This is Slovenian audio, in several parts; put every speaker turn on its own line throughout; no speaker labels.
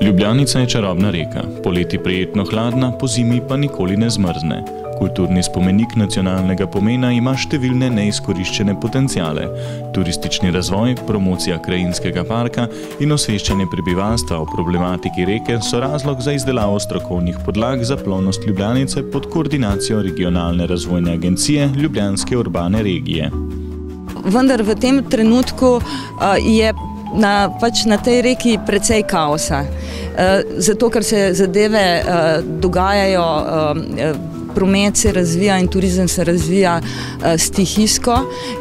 Ljubljanica je čarobna reka, poleti prijetno hladna, pozimi pa nikoli ne zmrzne. Kulturni spomenik nacionalnega pomena ima številne neizkoriščene potenciale. Turistični razvoj, promocija krajinskega parka in osveščanje prebivalstva o problematiki reke so razlog za izdelavo strokovnih podlag za plovnost Ljubljanice pod koordinacijo Regionalne razvojne agencije Ljubljanske urbane regije.
Vendar v tem trenutku je na tej reki precej kaosa. Zato, ker se zadeve dogajajo, promet se razvija in turizem se razvija stihijsko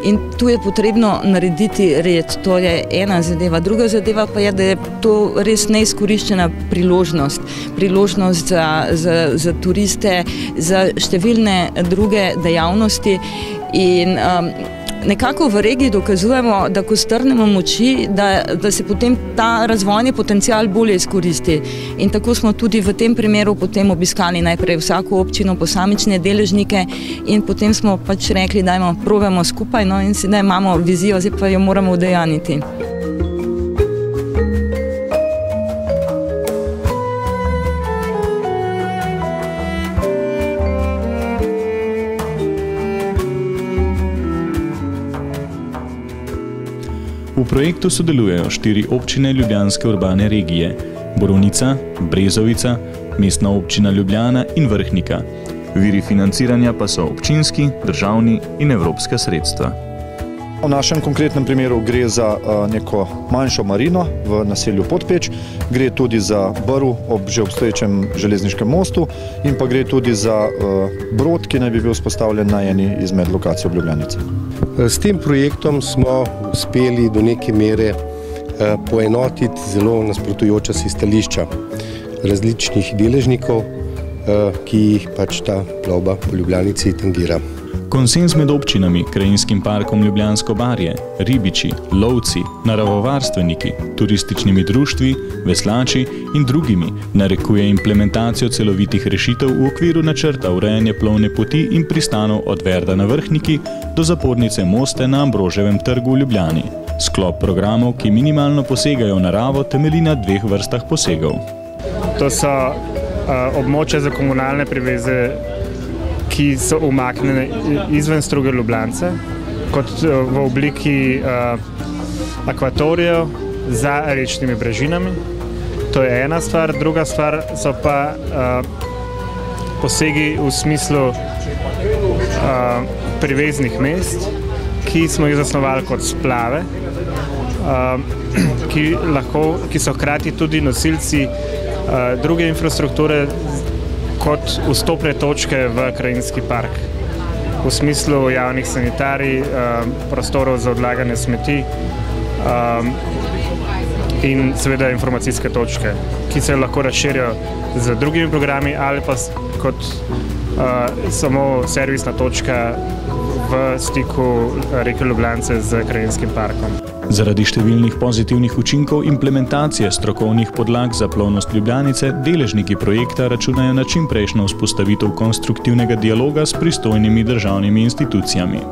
in tu je potrebno narediti red. To je ena zadeva. Druga zadeva pa je, da je to res neizkoriščena priložnost. Priložnost za turiste, za številne druge dejavnosti in nekako v regiji dokazujemo, da ko strnemo moči, da se potem ta razvojni potencial bolje izkoristi. In tako smo tudi v tem primeru potem obiskali najprej vsako občino, posamične deležnike in potem smo pač rekli, dajmo, probamo skupaj, no in sedaj imamo vizijo, zdaj pa jo moramo udejaniti.
V projektu sodelujejo 4 občine Ljubljanske urbane regije: Borovnica, Brezovica, Mestna občina Ljubljana in Vrhnika. Viri financiranja pa so občinski, državni in evropska sredstva.
V našem konkretnem primeru gre za neko manjšo marino v naselju Podpeč, gre tudi za brv ob že obstoječem železniškem mostu in pa gre tudi za brod, ki naj bi bil vzpostavljen na eni izmed lokacij v Ljubljanici.
S tem projektom smo uspeli do neke mere poenotiti zelo nasprotujoča si stališča različnih deležnikov, ki jih pač ta plovba po Ljubljanici tangira.
Konsenz med občinami, Krajinskim parkom Ljubljansko barje, ribiči, lovci, naravovarstveniki, turističnimi društvi, veslači in drugimi narekuje implementacijo celovitih rešitev v okviru načrta urejanja plovne poti in pristanov od Verda na Vrhniki do zapornice Moste na Ambroževem trgu v Ljubljani. Sklop programov, ki minimalno posegajo v naravo, temelji na 2 vrstah posegov.
To so območja za komunalne priveze, ki so umaknjene izven struge Ljubljance, kot v obliki akvatorijev za rečnimi brežinami. To je ena stvar. Druga stvar so pa posegi v smislu priveznih mest, ki smo jih zasnovali kot splave, ki so hkrati tudi nosilci druge infrastrukture kot vstopne točke v krajinski park. V smislu javnih sanitarij, prostorov za odlaganje smeti in seveda informacijske točke, ki se lahko razširijo z drugimi programi ali pa kot samo servisna točka v stiku reke Ljubljance z krajinskim parkom.
Zaradi številnih pozitivnih učinkov implementacije strokovnih podlag za plovnost Ljubljanice, deležniki projekta računajo na čimprejšnjo vzpostavitev konstruktivnega dialoga s pristojnimi državnimi institucijami.